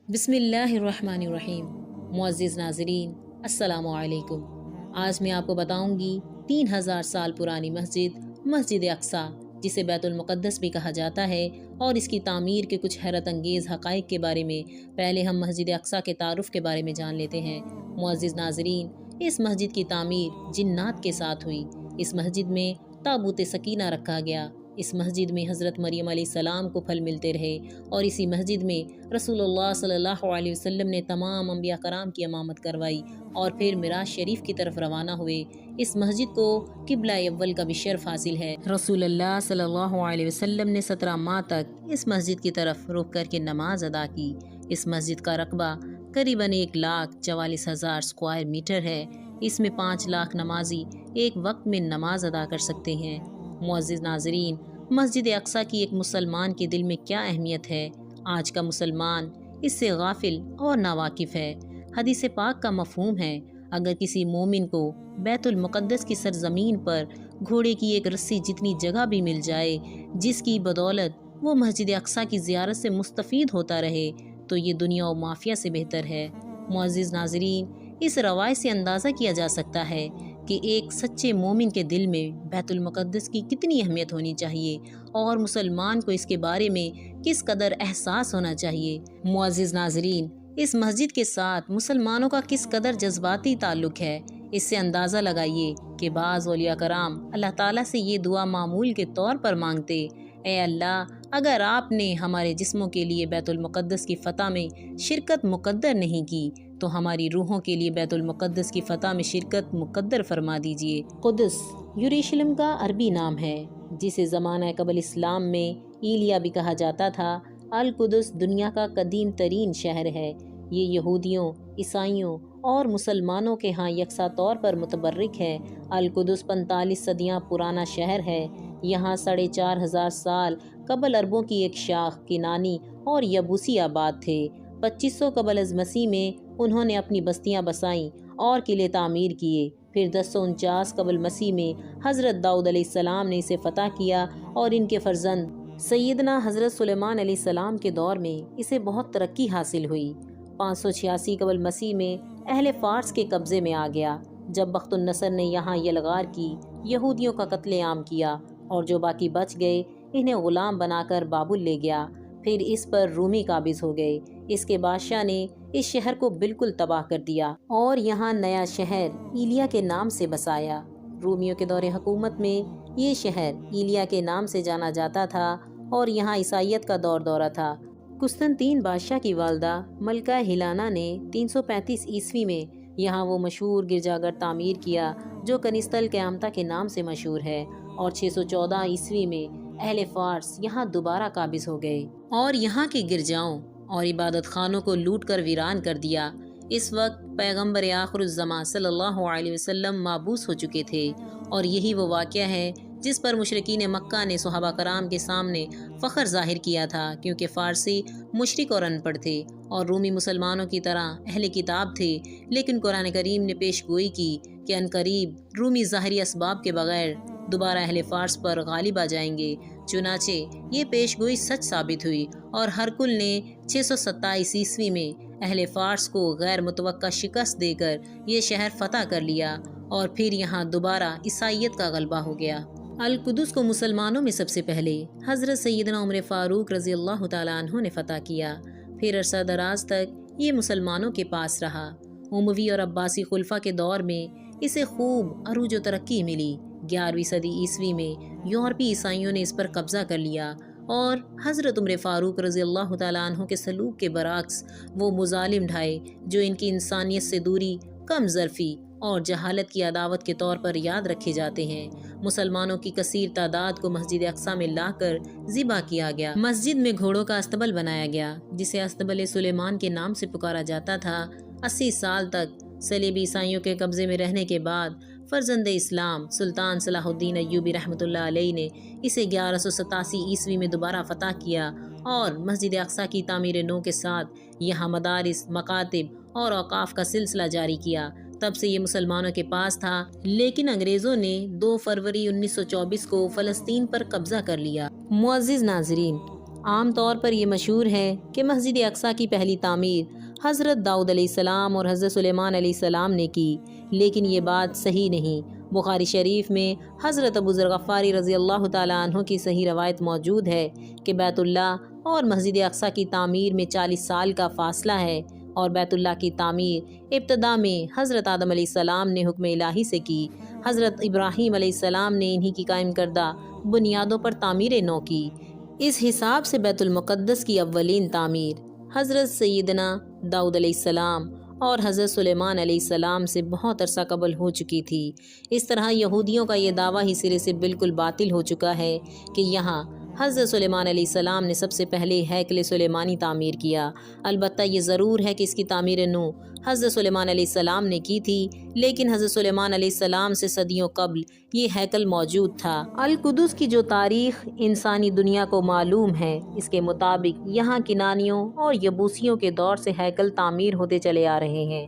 بسم اللہ الرحمن الرحیم۔ معزز ناظرین، السلام علیکم۔ آج میں آپ کو بتاؤں گی 3000 سال پرانی مسجد اقصیٰ، جسے بیت المقدس بھی کہا جاتا ہے، اور اس کی تعمیر کے کچھ حیرت انگیز حقائق کے بارے میں۔ پہلے ہم مسجد اقصیٰ کے تعارف کے بارے میں جان لیتے ہیں۔ معزز ناظرین، اس مسجد کی تعمیر جنات کے ساتھ ہوئی۔ اس مسجد میں تابوت سکینہ رکھا گیا۔ اس مسجد میں حضرت مریم علیہ السلام کو پھل ملتے رہے، اور اسی مسجد میں رسول اللہ صلی اللہ علیہ وسلم نے تمام انبیاء کرام کی امامت کروائی اور پھر معراج شریف کی طرف روانہ ہوئے۔ اس مسجد کو قبلہ اول کا بھی شرف حاصل ہے۔ رسول اللہ صلی اللہ علیہ وسلم نے 17 ماہ تک اس مسجد کی طرف رخ کر کے نماز ادا کی۔ اس مسجد کا رقبہ قریباً 1,44,000 اسکوائر میٹر ہے۔ اس میں 5 لاکھ نمازی ایک وقت میں نماز ادا کر سکتے ہیں۔ معزز ناظرین، مسجد اقصیٰ کی ایک مسلمان کے دل میں کیا اہمیت ہے؟ آج کا مسلمان اس سے غافل اور ناواقف ہے۔ حدیث پاک کا مفہوم ہے، اگر کسی مومن کو بیت المقدس کی سرزمین پر گھوڑے کی ایک رسی جتنی جگہ بھی مل جائے، جس کی بدولت وہ مسجد اقصیٰ کی زیارت سے مستفید ہوتا رہے، تو یہ دنیا و مافیہ سے بہتر ہے۔ معزز ناظرین، اس روایت سے اندازہ کیا جا سکتا ہے کہ ایک سچے مومن کے دل میں بیت المقدس کی کتنی اہمیت ہونی چاہیے، اور مسلمان کو اس کے بارے میں کس قدر احساس ہونا چاہیے۔ معزز ناظرین، اس مسجد کے ساتھ مسلمانوں کا کس قدر جذباتی تعلق ہے، اس سے اندازہ لگائیے کہ بعض اولیاء کرام اللہ تعالیٰ سے یہ دعا معمول کے طور پر مانگتے: اے اللہ، اگر آپ نے ہمارے جسموں کے لیے بیت المقدس کی فتح میں شرکت مقدر نہیں کی، تو ہماری روحوں کے لیے بیت المقدس کی فتح میں شرکت مقدر فرما دیجیے۔ قدس یروشلم کا عربی نام ہے، جسے زمانہ قبل اسلام میں ایلیا بھی کہا جاتا تھا۔ القدس دنیا کا قدیم ترین شہر ہے۔ یہ یہودیوں، عیسائیوں اور مسلمانوں کے ہاں یکساں طور پر متبرک ہے۔ القدس 45 صدیاں پرانا شہر ہے۔ یہاں 4,500 سال قبل عربوں کی ایک شاخ کنانی اور یبوسی آباد تھے۔ 2500 قبل از مسیح میں انہوں نے اپنی بستیاں بسائیں اور قلعے تعمیر کیے۔ پھر 1049 قبل مسیح میں حضرت داؤد علیہ السلام نے اسے فتح کیا، اور ان کے فرزند سیدنا حضرت سلیمان علیہ السلام کے دور میں اسے بہت ترقی حاصل ہوئی۔ 586 قبل مسیح میں اہل فارس کے قبضے میں آ گیا، جب بخت النصر نے یہاں یلغار کی یہودیوں کا قتل عام کیا، اور جو باقی بچ گئے انہیں غلام بنا کر بابل لے گیا۔ پھر اس پر رومی قابض ہو گئے۔ اس کے بادشاہ نے اس شہر کو بالکل تباہ کر دیا اور یہاں نیا شہر ایلیا کے نام سے بسایا۔ رومیوں کے دور حکومت میں یہ شہر ایلیا کے نام سے جانا جاتا تھا، اور یہاں عیسائیت کا دورہ تھا۔ قسطنطین بادشاہ کی والدہ ملکہ ہیلانا نے 335 عیسوی میں یہاں وہ مشہور گرجا گھر تعمیر کیا جو کنیسۃ القیامتہ کے نام سے مشہور ہے، اور 614 عیسوی میں اہل فارس یہاں دوبارہ قابض ہو گئے اور یہاں کے گرجاؤں اور عبادت خانوں کو لوٹ کر ویران کر دیا۔ اس وقت پیغمبر آخر الزماں صلی اللہ علیہ وسلم مابعوث ہو چکے تھے، اور یہی وہ واقعہ ہے جس پر مشرکین مکہ نے صحابہ کرام کے سامنے فخر ظاہر کیا تھا، کیونکہ فارسی مشرک اور ان پڑھ تھے، اور رومی مسلمانوں کی طرح اہل کتاب تھے۔ لیکن قرآن کریم نے پیش گوئی کی کہ عنقریب رومی ظاہری اسباب کے بغیر دوبارہ اہل فارس پر غالب آ جائیں گے۔ چنانچہ یہ پیش گوئی سچ ثابت ہوئی، اور ہرقل نے 627 عیسوی میں اہل فارس کو غیر متوقع شکست دے کر یہ شہر فتح کر لیا، اور پھر یہاں دوبارہ عیسائیت کا غلبہ ہو گیا۔ القدس کو مسلمانوں میں سب سے پہلے حضرت سیدنا عمر فاروق رضی اللہ تعالیٰ عنہ نے فتح کیا۔ پھر عرصہ دراز تک یہ مسلمانوں کے پاس رہا۔ اموی اور عباسی خلفاء کے دور میں اسے خوب عروج و ترقی ملی۔ 11ویں صدی عیسوی میں یورپی عیسائیوں نے اس پر قبضہ کر لیا، اور حضرت عمر فاروق رضی اللہ تعالیٰ عنہ کے سلوک کے برعکس وہ مظالم ڈھائے جو ان کی انسانیت سے دوری، کم ظرفی اور جہالت کی عداوت کے طور پر یاد رکھے جاتے ہیں۔ مسلمانوں کی کثیر تعداد کو مسجد اقصیٰ میں لا کر ذبح کیا گیا۔ مسجد میں گھوڑوں کا استبل بنایا گیا، جسے استبل سلیمان کے نام سے پکارا جاتا تھا۔ 80 سال تک صلیبی عیسائیوں کے قبضے میں رہنے کے بعد فرزند اسلام سلطان صلاح الدین ایوبی رحمۃ اللہ علیہ نے اسے 1187 عیسوی میں دوبارہ فتح کیا، اور مسجد اقصیٰ کی تعمیر نو کے ساتھ یہاں مدارس، مکاتب اور اوقاف کا سلسلہ جاری کیا۔ تب سے یہ مسلمانوں کے پاس تھا، لیکن انگریزوں نے 2 فروری 1924 کو فلسطین پر قبضہ کر لیا۔ معزز ناظرین، عام طور پر یہ مشہور ہے کہ مسجد اقصیٰ کی پہلی تعمیر حضرت داؤد علیہ السلام اور حضرت سلیمان علیہ السلام نے کی، لیکن یہ بات صحیح نہیں۔ بخاری شریف میں حضرت ابو ذر غفاری رضی اللہ تعالیٰ عنہ کی صحیح روایت موجود ہے کہ بیت اللہ اور مسجد اقصیٰ کی تعمیر میں 40 سال کا فاصلہ ہے، اور بیت اللہ کی تعمیر ابتدا میں حضرت آدم علیہ السلام نے حکم الہی سے کی۔ حضرت ابراہیم علیہ السلام نے انہی کی قائم کردہ بنیادوں پر تعمیر نو کی۔ اس حساب سے بیت المقدس کی اولین تعمیر حضرت سیدنا داؤد علیہ السلام اور حضرت سلیمان علیہ السلام سے بہت عرصہ قبل ہو چکی تھی۔ اس طرح یہودیوں کا یہ دعویٰ ہی سرے سے بالکل باطل ہو چکا ہے کہ یہاں حضرت سلیمان علیہ السلام نے سب سے پہلے ہیکل سلیمانی تعمیر کیا۔ البتہ یہ ضرور ہے کہ اس کی تعمیر نو حضرت سلیمان علیہ السلام نے کی تھی، لیکن حضرت سلیمان علیہ السلام سے صدیوں قبل یہ ہیکل موجود تھا۔ القدس کی جو تاریخ انسانی دنیا کو معلوم ہے، اس کے مطابق یہاں کنانیوں اور یبوسیوں کے دور سے ہیکل تعمیر ہوتے چلے آ رہے ہیں۔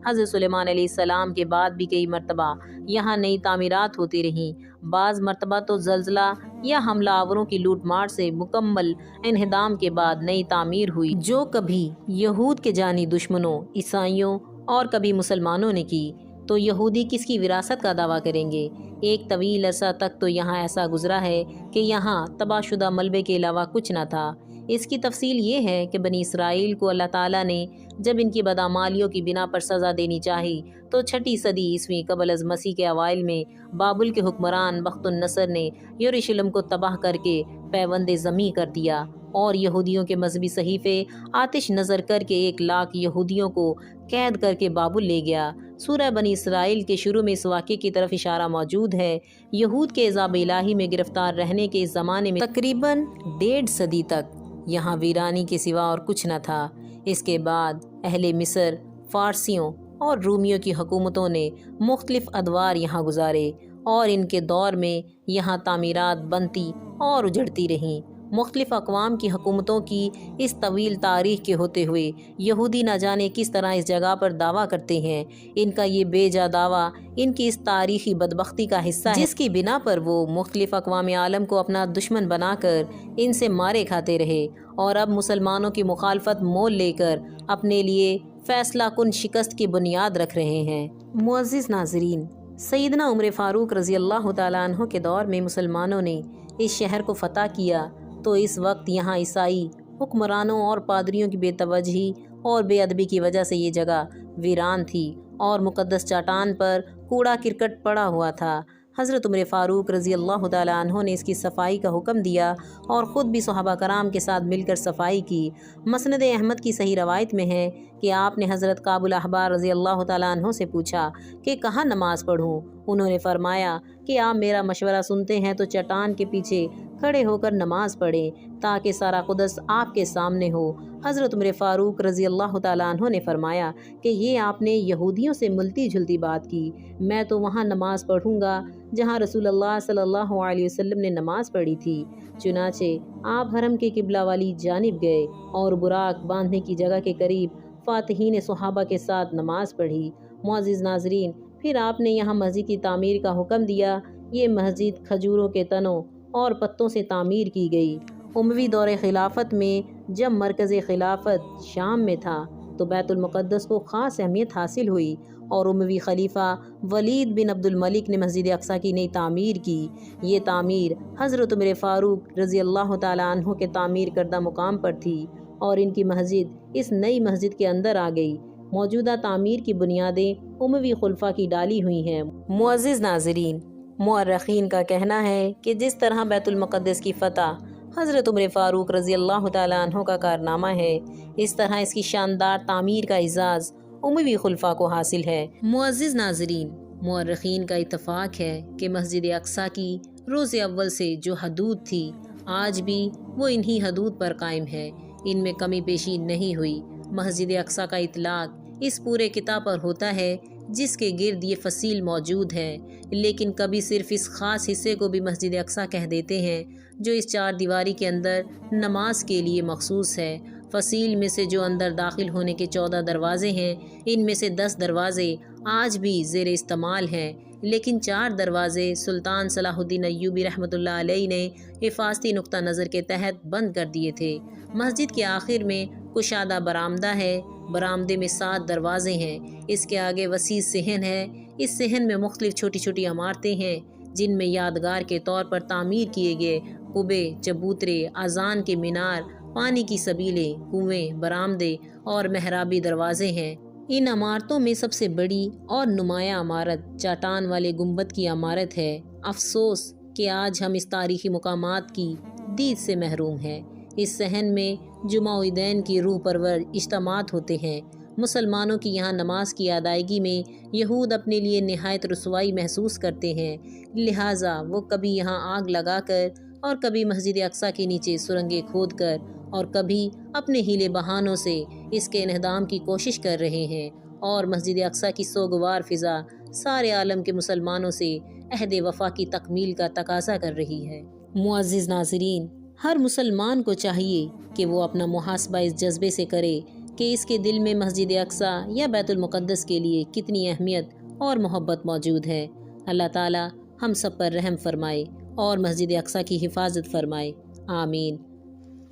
حضرت سلیمان علیہ السلام کے بعد بھی کئی مرتبہ یہاں نئی تعمیرات ہوتی رہیں۔ بعض مرتبہ تو زلزلہ یا حملہ آوروں کی لوٹ مار سے مکمل انہدام کے بعد نئی تعمیر ہوئی، جو کبھی یہود کے جانی دشمنوں، عیسائیوں اور کبھی مسلمانوں نے کی۔ تو یہودی کس کی وراثت کا دعویٰ کریں گے؟ ایک طویل عرصہ تک تو یہاں ایسا گزرا ہے کہ یہاں تباہ شدہ ملبے کے علاوہ کچھ نہ تھا۔ اس کی تفصیل یہ ہے کہ بنی اسرائیل کو اللہ تعالیٰ نے جب ان کی بدعمالیوں کی بنا پر سزا دینی چاہی تو 6 صدی عیسوی قبل از مسیح کے اوائل میں بابل کے حکمران بخت النصر نے یروشلم کو تباہ کر کے پیوند زمیں کر دیا، اور یہودیوں کے مذہبی صحیفے آتش نظر کر کے 1 لاکھ یہودیوں کو قید کر کے بابل لے گیا۔ سورہ بنی اسرائیل کے شروع میں اس واقعے کی طرف اشارہ موجود ہے۔ یہود کے عذاب الہی میں گرفتار رہنے کے اس زمانے میں تقریباً 1.5 صدی تک یہاں ویرانی کے سوا اور کچھ نہ تھا۔ اس کے بعد اہل مصر، فارسیوں اور رومیوں کی حکومتوں نے مختلف ادوار یہاں گزارے، اور ان کے دور میں یہاں تعمیرات بنتی اور اجڑتی رہیں۔ مختلف اقوام کی حکومتوں کی اس طویل تاریخ کے ہوتے ہوئے یہودی نہ جانے کس طرح اس جگہ پر دعویٰ کرتے ہیں۔ ان کا یہ بے جا دعویٰ ان کی اس تاریخی بدبختی کا حصہ ہے، جس کی بنا پر وہ مختلف اقوام عالم کو اپنا دشمن بنا کر ان سے مارے کھاتے رہے، اور اب مسلمانوں کی مخالفت مول لے کر اپنے لیے فیصلہ کن شکست کی بنیاد رکھ رہے ہیں۔ معزز ناظرین، سیدنا عمر فاروق رضی اللہ تعالیٰ عنہ کے دور میں مسلمانوں نے اس شہر کو فتح کیا تو اس وقت یہاں عیسائی حکمرانوں اور پادریوں کی بے توجہی اور بے ادبی کی وجہ سے یہ جگہ ویران تھی، اور مقدس چٹان پر کوڑا کرکٹ پڑا ہوا تھا۔ حضرت عمر فاروق رضی اللہ تعالیٰ عنہ نے اس کی صفائی کا حکم دیا اور خود بھی صحابہ کرام کے ساتھ مل کر صفائی کی۔ مسند احمد کی صحیح روایت میں ہے کہ آپ نے حضرت کعب الاحبار رضی اللہ تعالیٰ عنہ سے پوچھا کہ کہاں نماز پڑھوں؟ انہوں نے فرمایا کہ آپ میرا مشورہ سنتے ہیں تو چٹان کے پیچھے کھڑے ہو کر نماز پڑھیں تاکہ سارا قدس آپ کے سامنے ہو۔ حضرت عمر فاروق رضی اللہ تعالیٰ عنہ نے فرمایا کہ یہ آپ نے یہودیوں سے ملتی جھلتی بات کی، میں تو وہاں نماز پڑھوں گا جہاں رسول اللہ صلی اللہ علیہ وسلم نے نماز پڑھی تھی۔ چنانچہ آپ حرم کے قبلہ والی جانب گئے اور براق باندھنے کی جگہ کے قریب فاتحین صحابہ کے ساتھ نماز پڑھی۔ معزز ناظرین، پھر آپ نے یہاں مسجد کی تعمیر کا حکم دیا۔ یہ مسجد کھجوروں کے تنوں اور پتوں سے تعمیر کی گئی۔ اموی دور خلافت میں جب مرکز خلافت شام میں تھا تو بیت المقدس کو خاص اہمیت حاصل ہوئی، اور اموی خلیفہ ولید بن عبد الملک نے مسجد اقصیٰ کی نئی تعمیر کی۔ یہ تعمیر حضرت عمر فاروق رضی اللہ تعالیٰ عنہ کے تعمیر کردہ مقام پر تھی، اور ان کی مسجد اس نئی مسجد کے اندر آ گئی۔ موجودہ تعمیر کی بنیادیں اموی خلفاء کی ڈالی ہوئی ہیں۔ معزز ناظرین، مورخین کا کہنا ہے کہ جس طرح بیت المقدس کی فتح حضرت عمر فاروق رضی اللہ تعالیٰ عنہ کا کارنامہ ہے، اس طرح اس کی شاندار تعمیر کا اعزاز اموی خلفاء کو حاصل ہے۔ معزز ناظرین، مورخین کا اتفاق ہے کہ مسجد اقصیٰ کی روز اول سے جو حدود تھی آج بھی وہ انہی حدود پر قائم ہے، ان میں کمی بیشی نہیں ہوئی۔ مسجد اقصیٰ کا اطلاق اس پورے کتاب پر ہوتا ہے جس کے گرد یہ فصیل موجود ہے، لیکن کبھی صرف اس خاص حصے کو بھی مسجد اقصیٰ کہہ دیتے ہیں جو اس 4 دیواری کے اندر نماز کے لیے مخصوص ہے۔ فصیل میں سے جو اندر داخل ہونے کے 14 دروازے ہیں، ان میں سے 10 دروازے آج بھی زیر استعمال ہیں، لیکن 4 دروازے سلطان صلاح الدین ایوبی رحمۃ اللہ علیہ نے حفاظتی نقطہ نظر کے تحت بند کر دیے تھے۔ مسجد کے آخر میں کشادہ برآمدہ ہے۔ برآمدے میں 7 دروازے ہیں۔ اس کے آگے وسیع صحن ہے۔ اس صحن میں مختلف چھوٹی چھوٹی عمارتیں ہیں جن میں یادگار کے طور پر تعمیر کیے گئے قبے، چبوترے، اذان کے مینار، پانی کی سبیلیں، کنویں، برآمدے اور محرابی دروازے ہیں۔ ان عمارتوں میں سب سے بڑی اور نمایاں عمارت چٹان والے گنبد کی عمارت ہے۔ افسوس کہ آج ہم اس تاریخی مقامات کی دید سے محروم ہیں۔ اس صحن میں جمعہ و عیدین کی روح پرور اجتماعات ہوتے ہیں۔ مسلمانوں کی یہاں نماز کی ادائیگی میں یہود اپنے لیے نہایت رسوائی محسوس کرتے ہیں، لہٰذا وہ کبھی یہاں آگ لگا کر اور کبھی مسجد اقصیٰ کے نیچے سرنگیں کھود کر اور کبھی اپنے ہیلے بہانوں سے اس کے انہدام کی کوشش کر رہے ہیں، اور مسجد اقصیٰ کی سوگوار فضا سارے عالم کے مسلمانوں سے عہد وفا کی تکمیل کا تقاضا کر رہی ہے۔ معزز ناظرین، ہر مسلمان کو چاہیے کہ وہ اپنا محاسبہ اس جذبے سے کرے کہ اس کے دل میں مسجد اقصیٰ یا بیت المقدس کے لیے کتنی اہمیت اور محبت موجود ہے۔ اللہ تعالی ہم سب پر رحم فرمائے اور مسجد اقصیٰ کی حفاظت فرمائے، آمین۔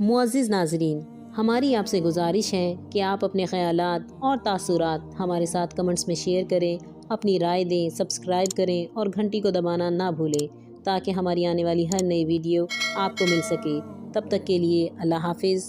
معزز ناظرین، ہماری آپ سے گزارش ہے کہ آپ اپنے خیالات اور تاثرات ہمارے ساتھ کمنٹس میں شیئر کریں، اپنی رائے دیں، سبسکرائب کریں اور گھنٹی کو دبانا نہ بھولیں تاکہ ہماری آنے والی ہر نئی ویڈیو آپ کو مل سکے۔ تب تک کے لیے اللہ حافظ۔